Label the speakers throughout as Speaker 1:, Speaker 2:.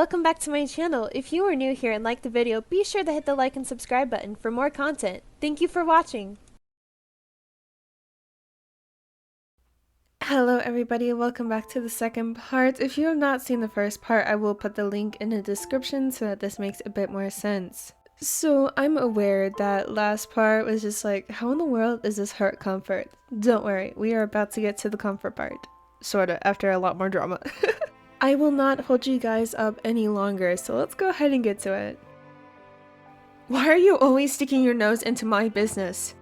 Speaker 1: welcome back to my channel. If you are new here and like the video, be sure to hit the like and subscribe button for more content. Thank you for watching. Hello everybody, welcome back to the second part. If you have not seen the first part, I will put the link in the description so that this makes a bit more sense. So I'm aware that last part was just like, how in the world is this hurt comfort? Don't worry, we are about to get to the comfort part. Sorta, after a lot more drama. I will not hold you guys up any longer, so let's go ahead and get to it. Why are you always sticking your nose into my business?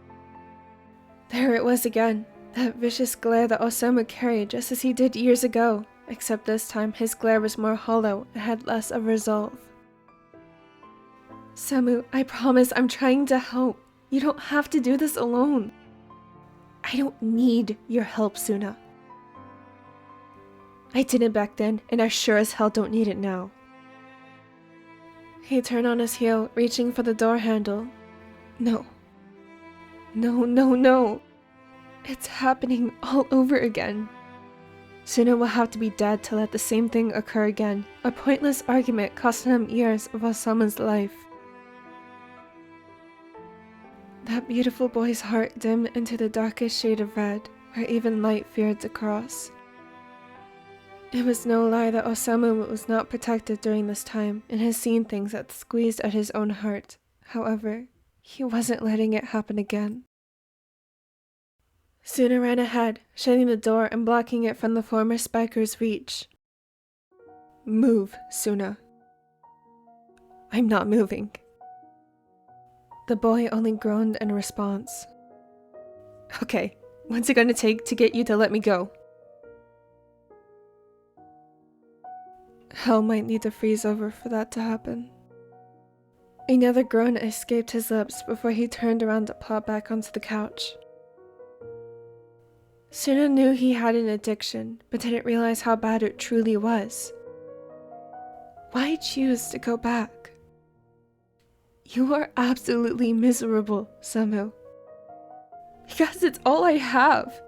Speaker 1: There it was again. That vicious glare that Osamu carried just as he did years ago, except this time his glare was more hollow and had less of resolve. Samu, I promise I'm trying to help. You don't have to do this alone. I don't need your help, Suna. I didn't back then, and I sure as hell don't need it now. He turned on his heel, reaching for the door handle. No. No, no, no. It's happening all over again. Suna will have to be dead to let the same thing occur again. A pointless argument costing him years of Osamu's life. That beautiful boy's heart dimmed into the darkest shade of red, where even light feared to cross. It was no lie that Osamu was not protected during this time and has seen things that squeezed at his own heart. However, he wasn't letting it happen again. Suna ran ahead, shutting the door and blocking it from the former spiker's reach. Move, Suna. I'm not moving. The boy only groaned in response. Okay, what's it gonna take to get you to let me go? Hell might need to freeze over for that to happen. Another groan escaped his lips before he turned around to plop back onto the couch. Suna knew he had an addiction, but didn't realize how bad it truly was. Why choose to go back? You are absolutely miserable, Samu. Because it's all I have.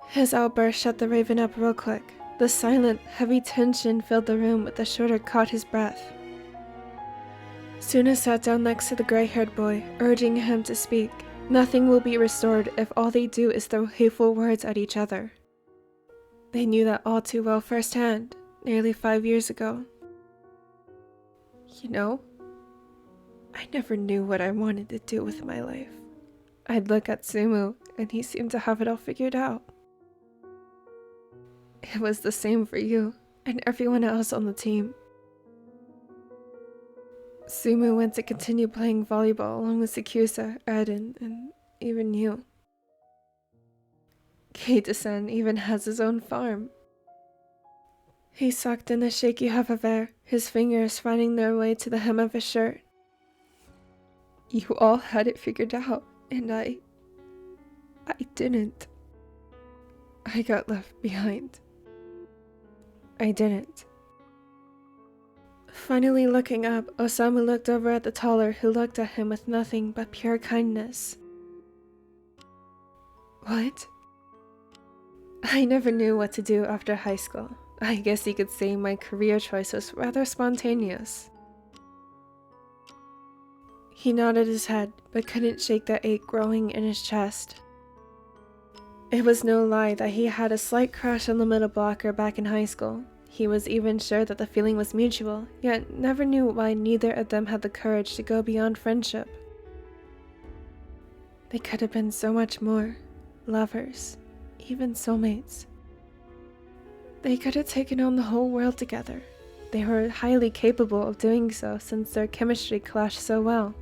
Speaker 1: His outburst shut the raven up real quick. The silent, heavy tension filled the room with the shudder caught his breath. Suna sat down next to the gray-haired boy, urging him to speak. Nothing will be restored if all they do is throw hateful words at each other. They knew that all too well firsthand, nearly 5 years ago. You know, I never knew what I wanted to do with my life. I'd look at Atsumu, and he seemed to have it all figured out. It was the same for you, and everyone else on the team. Sumu went to continue playing volleyball along with Sakusa, Eden, and even you. Keita-san even has his own farm. He sucked in a shaky huff of air, his fingers finding their way to the hem of his shirt. You all had it figured out, and I didn't. I got left behind. I didn't. Finally looking up, Osamu looked over at the taller who looked at him with nothing but pure kindness. What? I never knew what to do after high school. I guess you could say my career choice was rather spontaneous. He nodded his head, but couldn't shake the ache growing in his chest. It was no lie that he had a slight crush on the middle blocker back in high school. He was even sure that the feeling was mutual, yet never knew why neither of them had the courage to go beyond friendship. They could have been so much more. Lovers, even soulmates. They could have taken on the whole world together. They were highly capable of doing so since their chemistry clashed so well.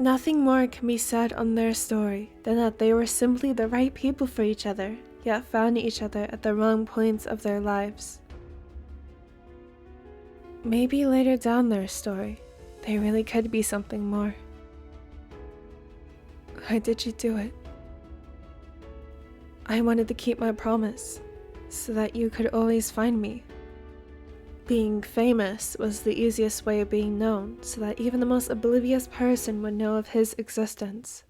Speaker 1: Nothing more can be said on their story than that they were simply the right people for each other, yet found each other at the wrong points of their lives. Maybe later down their story, they really could be something more. Why did you do it? I wanted to keep my promise, so that you could always find me. Being famous was the easiest way of being known, so that even the most oblivious person would know of his existence.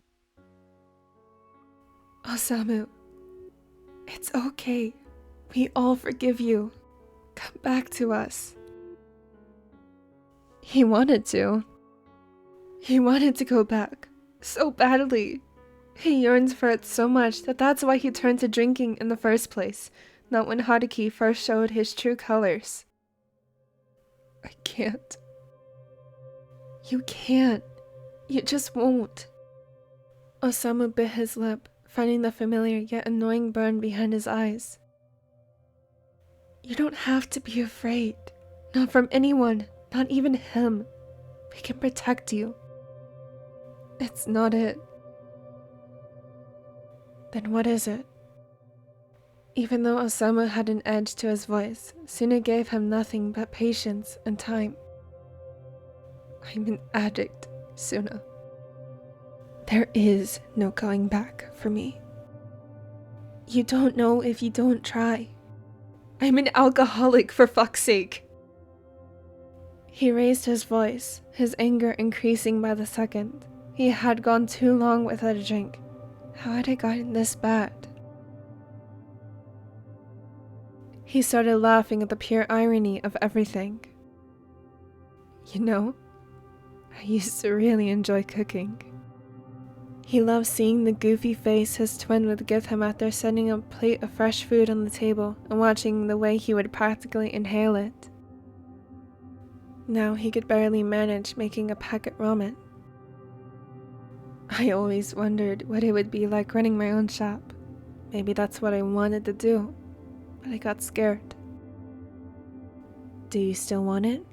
Speaker 1: Osamu, it's okay. We all forgive you. Come back to us. He wanted to. He wanted to go back. So badly. He yearns for it so much that that's why he turned to drinking in the first place, not when Haruki first showed his true colors. I can't. You can't. You just won't. Osamu bit his lip, finding the familiar yet annoying burn behind his eyes. You don't have to be afraid. Not from anyone, not even him. We can protect you. It's not it. Then what is it? Even though Osamu had an edge to his voice, Suna gave him nothing but patience and time. I'm an addict, Suna. There is no going back for me. You don't know if you don't try. I'm an alcoholic, for fuck's sake. He raised his voice, his anger increasing by the second. He had gone too long without a drink. How had it gotten this bad? He started laughing at the pure irony of everything. You know, I used to really enjoy cooking. He loved seeing the goofy face his twin would give him after setting a plate of fresh food on the table and watching the way he would practically inhale it. Now he could barely manage making a packet ramen. I always wondered what it would be like running my own shop. Maybe that's what I wanted to do, but I got scared. Do you still want it?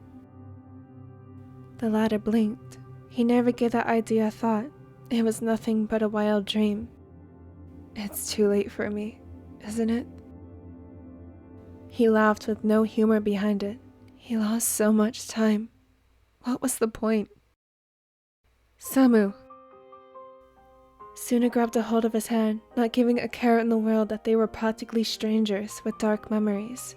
Speaker 1: The latter blinked. He never gave that idea a thought. It was nothing but a wild dream. It's too late for me, isn't it? He laughed with no humor behind it. He lost so much time. What was the point? Samu. Suna grabbed a hold of his hand, not giving a care in the world that they were practically strangers with dark memories.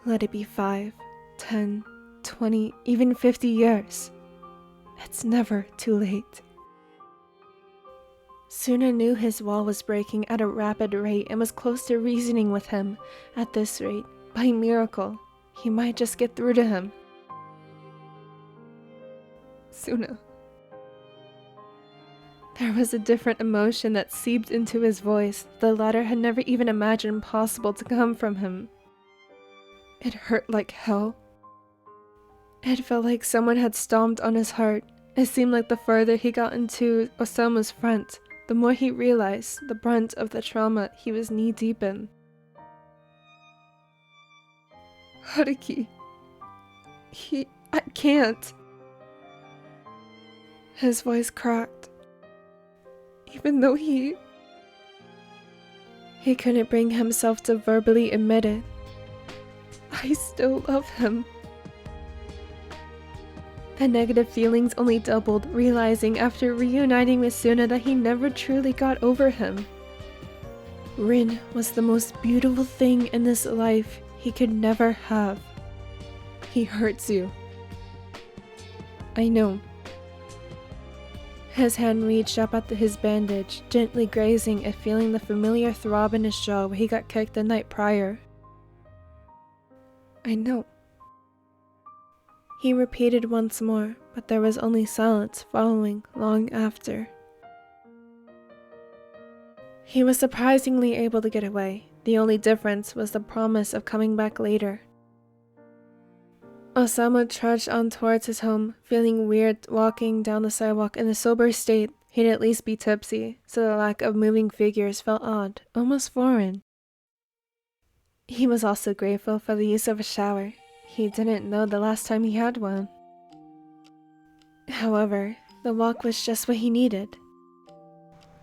Speaker 1: Let it be 5, 10, 20, even 50 years. It's never too late. Suna knew his wall was breaking at a rapid rate and was close to reasoning with him. At this rate, by miracle, he might just get through to him. Suna. There was a different emotion that seeped into his voice the latter had never even imagined possible to come from him. It hurt like hell. It felt like someone had stomped on his heart. It seemed like the further he got into Osamu's front, the more he realized the brunt of the trauma he was knee-deep in. Haruki. I can't. His voice cracked. Even though he couldn't bring himself to verbally admit it. I still love him. The negative feelings only doubled, realizing after reuniting with Suna that he never truly got over him. Rin was the most beautiful thing in this life he could never have. He hurts you. I know. His hand reached up at his bandage, gently grazing it, feeling the familiar throb in his jaw where he got kicked the night prior. I know. He repeated once more, but there was only silence following long after. He was surprisingly able to get away. The only difference was the promise of coming back later. Osamu trudged on towards his home, feeling weird walking down the sidewalk in a sober state. He'd at least be tipsy, so the lack of moving figures felt odd, almost foreign. He was also grateful for the use of a shower. He didn't know the last time he had one. However, the walk was just what he needed.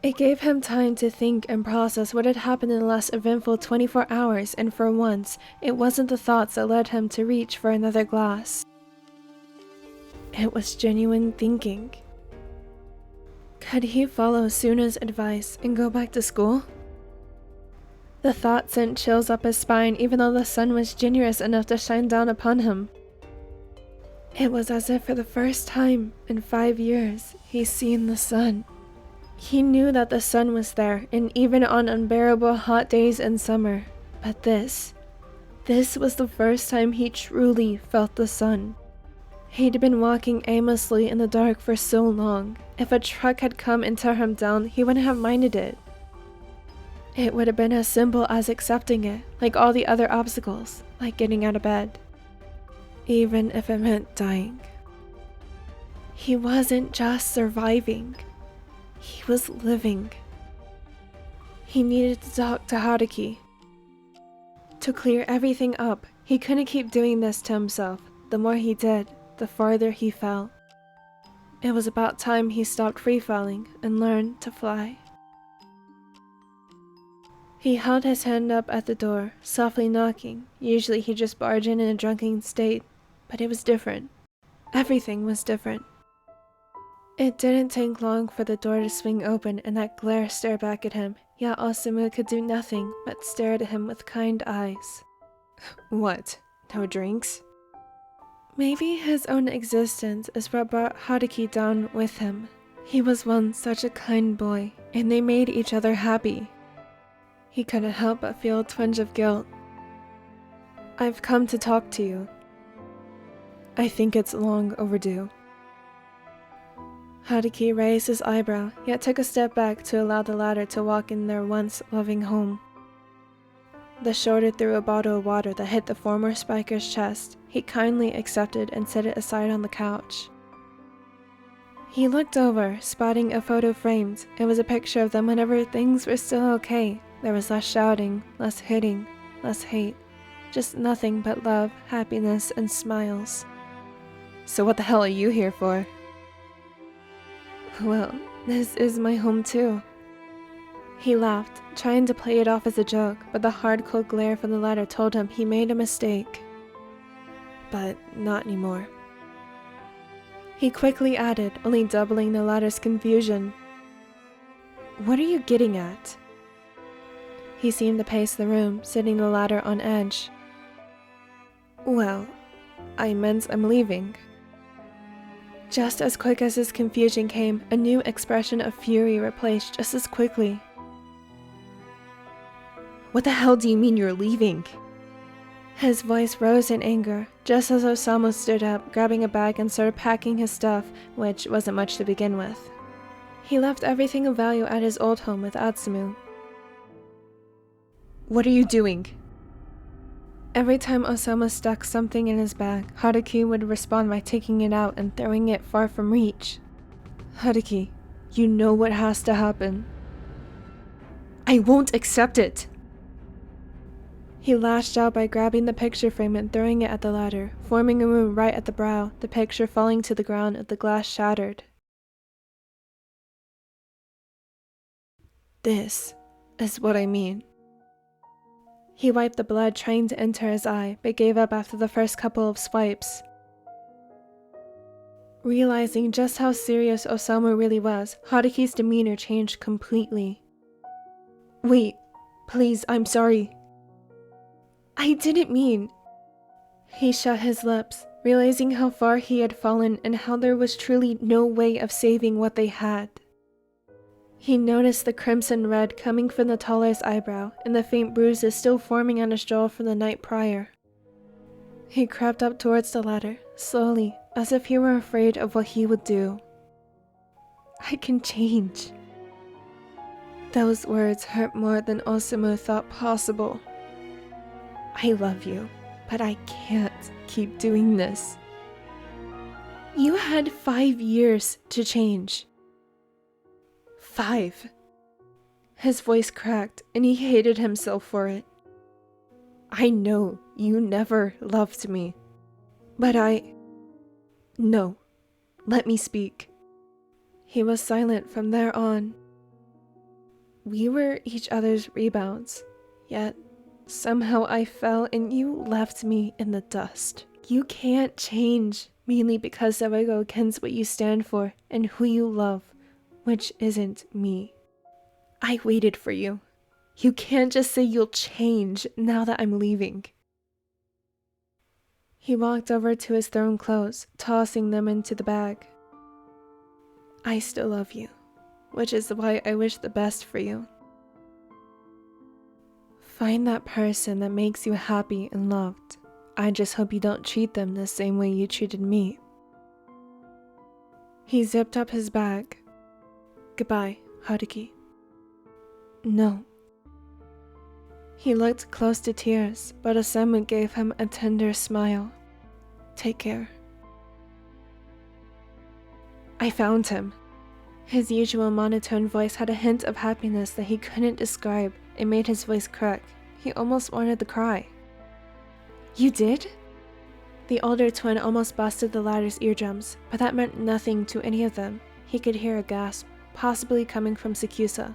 Speaker 1: It gave him time to think and process what had happened in the last eventful 24 hours, and for once, it wasn't the thoughts that led him to reach for another glass. It was genuine thinking. Could he follow Suna's advice and go back to school? The thought sent chills up his spine even though the sun was generous enough to shine down upon him. It was as if for the first time in 5 years, he's seen the sun. He knew that the sun was there, and even on unbearable hot days in summer, but this This was the first time he truly felt the sun. He'd been walking aimlessly in the dark for so long. If a truck had come and tore him down, he wouldn't have minded it. It would have been as simple as accepting it, like all the other obstacles, like getting out of bed. Even if it meant dying. He wasn't just surviving. He was living. He needed to talk to Haruki. To clear everything up, he couldn't keep doing this to himself. The more he did, the farther he fell. It was about time he stopped free-falling and learned to fly. He held his hand up at the door, softly knocking. Usually he'd just barge in a drunken state, but it was different. Everything was different. It didn't take long for the door to swing open and that glare stare back at him, yet Atsumu could do nothing but stare at him with kind eyes. What? No drinks? Maybe his own existence is what brought Haruki down with him. He was once such a kind boy, and they made each other happy. He couldn't help but feel a twinge of guilt. I've come to talk to you. I think it's long overdue. Haruki raised his eyebrow, yet took a step back to allow the latter to walk in their once loving home. The shoulder threw a bottle of water that hit the former spiker's chest. He kindly accepted and set it aside on the couch. He looked over, spotting a photo framed. It was a picture of them whenever things were still okay. There was less shouting, less hitting, less hate. Just nothing but love, happiness, and smiles. So what the hell are you here for? Well, this is my home too. He laughed, trying to play it off as a joke, but the hard cold glare from the latter told him he made a mistake. But not anymore. He quickly added, only doubling the latter's confusion. What are you getting at? He seemed to pace the room, setting the latter on edge. Well, I meant I'm leaving. Just as quick as his confusion came, a new expression of fury replaced just as quickly. What the hell do you mean you're leaving? His voice rose in anger, just as Osamu stood up, grabbing a bag and started packing his stuff, which wasn't much to begin with. He left everything of value at his old home with Atsumu. What are you doing? Every time Osamu stuck something in his bag, Haruki would respond by taking it out and throwing it far from reach. Haruki, you know what has to happen. I won't accept it! He lashed out by grabbing the picture frame and throwing it at the ladder, forming a wound right at the brow, the picture falling to the ground and the glass shattered. This is what I mean. He wiped the blood trying to enter his eye, but gave up after the first couple of swipes. Realizing just how serious Osamu really was, Haruki's demeanor changed completely. Wait, please, I'm sorry. I didn't mean. He shut his lips, realizing how far he had fallen and how there was truly no way of saving what they had. He noticed the crimson red coming from the taller's eyebrow and the faint bruises still forming on his jaw from the night prior. He crept up towards the ladder, slowly, as if he were afraid of what he would do. I can change. Those words hurt more than Osamu thought possible. I love you, but I can't keep doing this. You had 5 years to change. 5. His voice cracked, and he hated himself for it. I know you never loved me, but No, let me speak. He was silent from there on. We were each other's rebounds, yet somehow I fell and you left me in the dust. You can't change merely because I would go against what you stand for and who you love, which isn't me. I waited for you. You can't just say you'll change now that I'm leaving. He walked over to his thrown clothes, tossing them into the bag. I still love you, which is why I wish the best for you. Find that person that makes you happy and loved. I just hope you don't treat them the same way you treated me. He zipped up his bag. Goodbye, Haruki. No. He looked close to tears, but Osamu gave him a tender smile. Take care. I found him. His usual monotone voice had a hint of happiness that he couldn't describe. It made his voice crack. He almost wanted to cry. You did? The older twin almost busted the latter's eardrums, but that meant nothing to any of them. He could hear a gasp, possibly coming from Sakusa.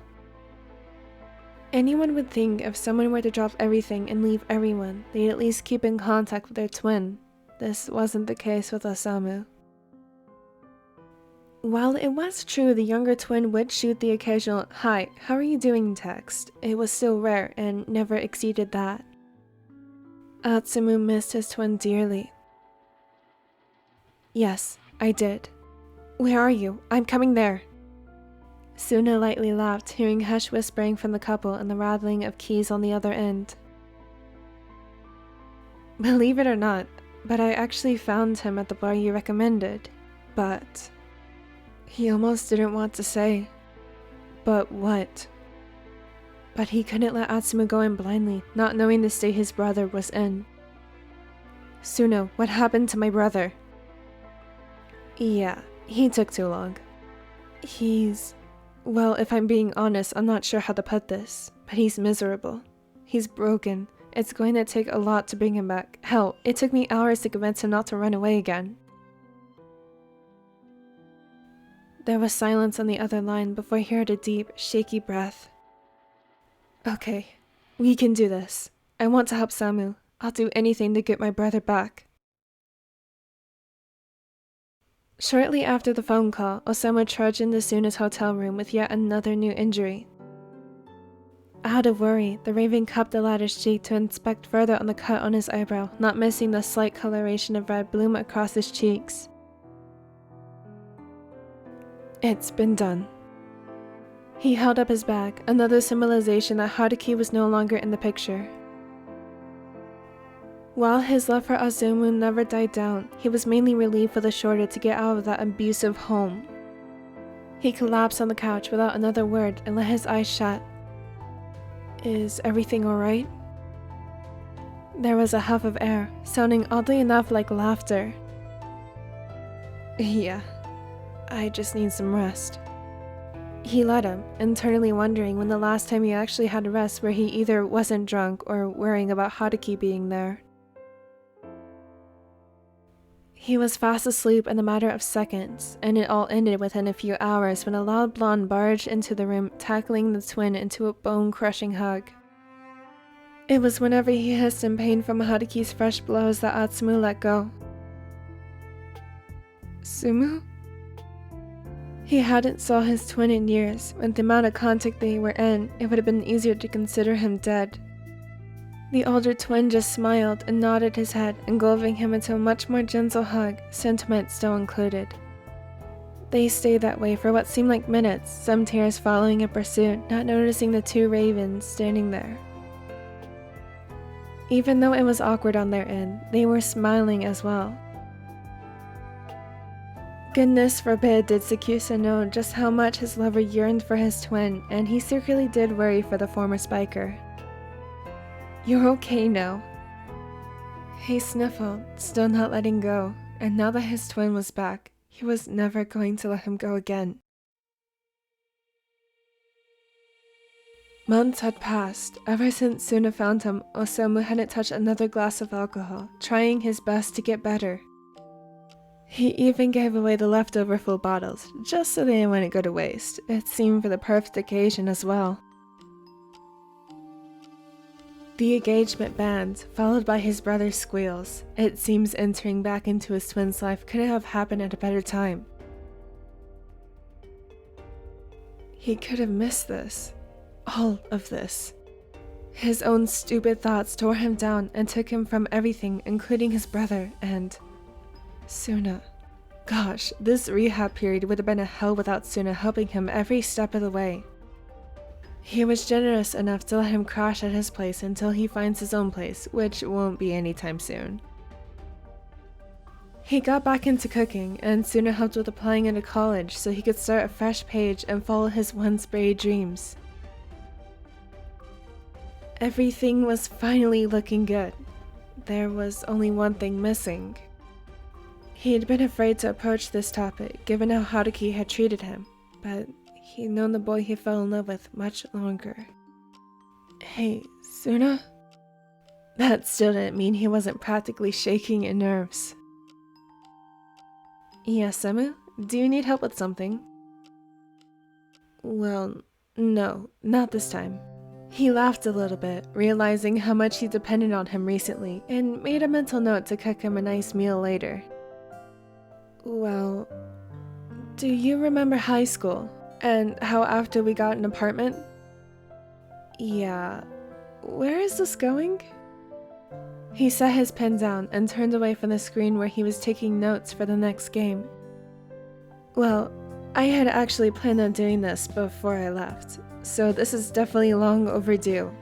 Speaker 1: Anyone would think if someone were to drop everything and leave everyone, they'd at least keep in contact with their twin. This wasn't the case with Osamu. While it was true the younger twin would shoot the occasional "Hi, how are you doing?" text, it was still rare and never exceeded that. Atsumu missed his twin dearly. Yes, I did. Where are you? I'm coming there. Suna lightly laughed, hearing hush whispering from the couple and the rattling of keys on the other end. Believe it or not, but I actually found him at the bar you recommended. But... He almost didn't want to say. But what? But he couldn't let Atsumu go in blindly, not knowing the state his brother was in. Suna, what happened to my brother? Yeah, he took too long. Well, if I'm being honest, I'm not sure how to put this, but he's miserable. He's broken. It's going to take a lot to bring him back. Hell, it took me hours to convince him not to run away again. There was silence on the other line before he heard a deep, shaky breath. Okay, we can do this. I want to help Samu. I'll do anything to get my brother back. Shortly after the phone call, Osamu trudged into Suna's hotel room with yet another new injury. Out of worry, the Raven cupped the latter's cheek to inspect further on the cut on his eyebrow, not missing the slight coloration of red bloom across his cheeks. It's been done. He held up his bag, another symbolization that Haruki was no longer in the picture. While his love for Atsumu never died down, he was mainly relieved for the shorter to get out of that abusive home. He collapsed on the couch without another word and let his eyes shut. Is everything alright? There was a huff of air, sounding oddly enough like laughter. Yeah, I just need some rest. He let him, internally wondering when the last time he actually had rest where he either wasn't drunk or worrying about Haruki being there. He was fast asleep in a matter of seconds, and it all ended within a few hours when a loud blonde barged into the room, tackling the twin into a bone-crushing hug. It was whenever he hissed in pain from Haruki's fresh blows that Atsumu let go. Sumu? He hadn't saw his twin in years. With the amount of contact they were in, it would have been easier to consider him dead. The older twin just smiled and nodded his head, engulfing him into a much more gentle hug, sentiment still included. They stayed that way for what seemed like minutes, some tears following in pursuit, not noticing the two ravens standing there. Even though it was awkward on their end, they were smiling as well. Goodness forbid did Sakusa know just how much his lover yearned for his twin, and he secretly did worry for the former spiker. You're okay now. He sniffled, still not letting go, and now that his twin was back, he was never going to let him go again. Months had passed. Ever since Suna found him, Osamu hadn't touched another glass of alcohol, trying his best to get better. He even gave away the leftover full bottles, just so they wouldn't go to waste. It seemed for the perfect occasion as well. The engagement band, followed by his brother's squeals. It seems entering back into his twin's life couldn't have happened at a better time. He could have missed this. All of this. His own stupid thoughts tore him down and took him from everything, including his brother and... Suna. Gosh, this rehab period would have been a hell without Suna helping him every step of the way. He was generous enough to let him crash at his place until he finds his own place, which won't be anytime soon. He got back into cooking, and Suna helped with applying into college so he could start a fresh page and follow his once buried dreams. Everything was finally looking good. There was only one thing missing. He had been afraid to approach this topic given how Haruki had treated him, but he'd known the boy he fell in love with much longer. Hey, Suna? That still didn't mean he wasn't practically shaking in nerves. Yes, Atsumu? Do you need help with something? Well, no, not this time. He laughed a little bit, realizing how much he depended on him recently, and made a mental note to cook him a nice meal later. Well, do you remember high school, and how after we got an apartment? Yeah, where is this going? He set his pen down and turned away from the screen where he was taking notes for the next game. Well, I had actually planned on doing this before I left, so this is definitely long overdue.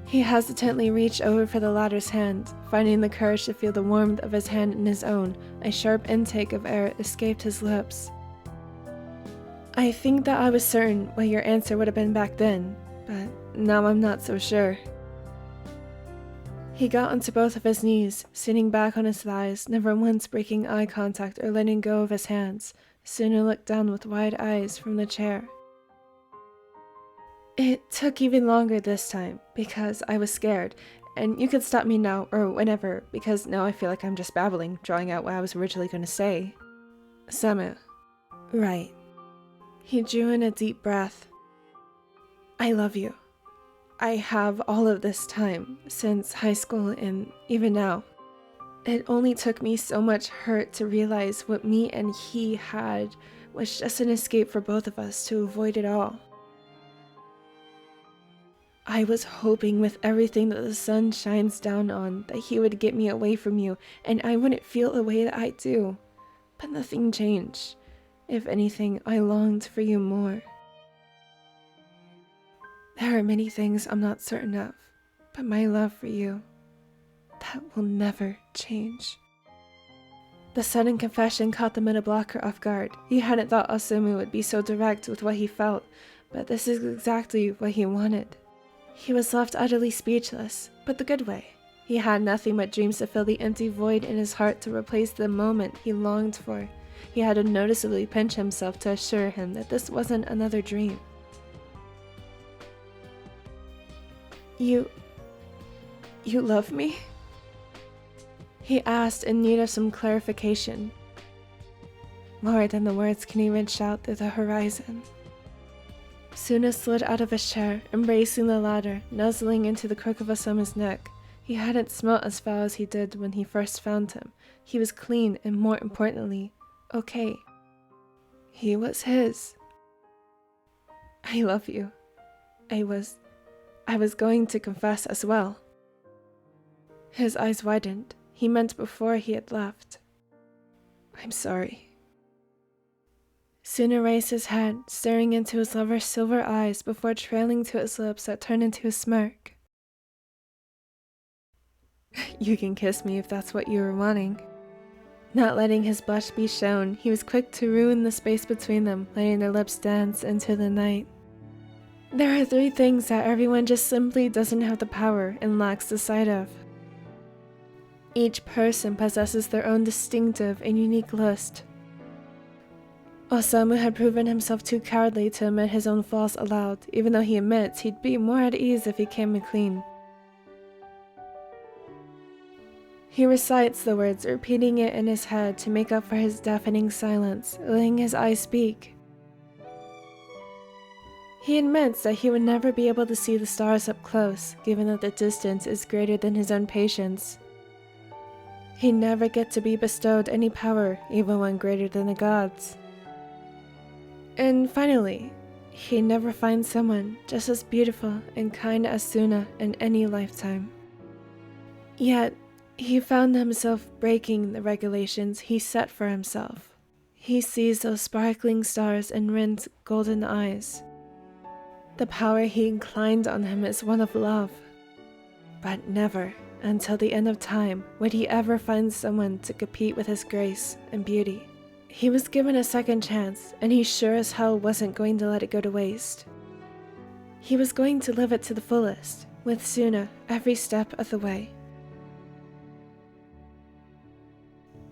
Speaker 1: He hesitantly reached over for the latter's hand, finding the courage to feel the warmth of his hand in his own. A sharp intake of air escaped his lips. I think that I was certain what your answer would have been back then, but now I'm not so sure. He got onto both of his knees, sitting back on his thighs, never once breaking eye contact or letting go of his hands. Suna looked down with wide eyes from the chair. It took even longer this time, because I was scared, and you could stop me now or whenever, because now I feel like I'm just babbling, drawing out what I was originally going to say. Samu. Right. He drew in a deep breath. I love you. I have all of this time, since high school and even now. It only took me so much hurt to realize what me and he had was just an escape for both of us to avoid it all. I was hoping with everything that the sun shines down on that he would get me away from you and I wouldn't feel the way that I do. But nothing changed. If anything, I longed for you more. There are many things I'm not certain of, but my love for you, that will never change. The sudden confession caught the middle blocker off guard. He hadn't thought Atsumu would be so direct with what he felt, but this is exactly what he wanted. He was left utterly speechless, but the good way. He had nothing but dreams to fill the empty void in his heart to replace the moment he longed for. He had to noticeably pinch himself to assure him that this wasn't another dream. You love me? He asked in need of some clarification. More than the words can even shout through the horizon. Suna slid out of his chair, embracing the ladder, nuzzling into the crook of Osamu's neck. He hadn't smelt as foul as he did when he first found him. He was clean and, more importantly, okay. He was his. I love you. I was going to confess as well. His eyes widened. He meant before he had left. I'm sorry. Suna raised his head, staring into his lover's silver eyes before trailing to his lips that turned into a smirk. You can kiss me if that's what you were wanting. Not letting his blush be shown, he was quick to ruin the space between them, letting their lips dance into the night. There are 3 things that everyone just simply doesn't have the power and lacks the sight of. Each person possesses their own distinctive and unique list. Osamu had proven himself too cowardly to admit his own flaws aloud, even though he admits he'd be more at ease if he came clean. He recites the words, repeating it in his head to make up for his deafening silence, letting his eyes speak. He admits that he would never be able to see the stars up close, given that the distance is greater than his own patience. He'd never get to be bestowed any power, even one greater than the gods. And finally, he'd never find someone just as beautiful and kind as Suna in any lifetime. Yet, he found himself breaking the regulations he set for himself. He sees those sparkling stars in Rin's golden eyes. The power he inclined on him is one of love. But never, until the end of time, would he ever find someone to compete with his grace and beauty. He was given a second chance, and he sure as hell wasn't going to let it go to waste. He was going to live it to the fullest, with Suna every step of the way.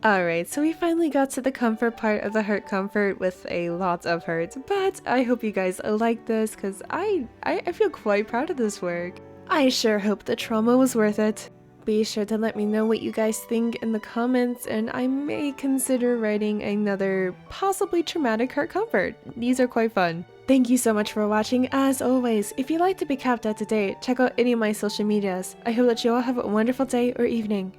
Speaker 1: Alright, so we finally got to the comfort part of the hurt comfort with a lot of hurt, but I hope you guys liked this because I feel quite proud of this work. I sure hope the trauma was worth it. Be sure to let me know what you guys think in the comments, and I may consider writing another possibly traumatic hurt comfort. These are quite fun. Thank you so much for watching. As always, if you'd like to be kept up to date, check out any of my social medias. I hope that you all have a wonderful day or evening.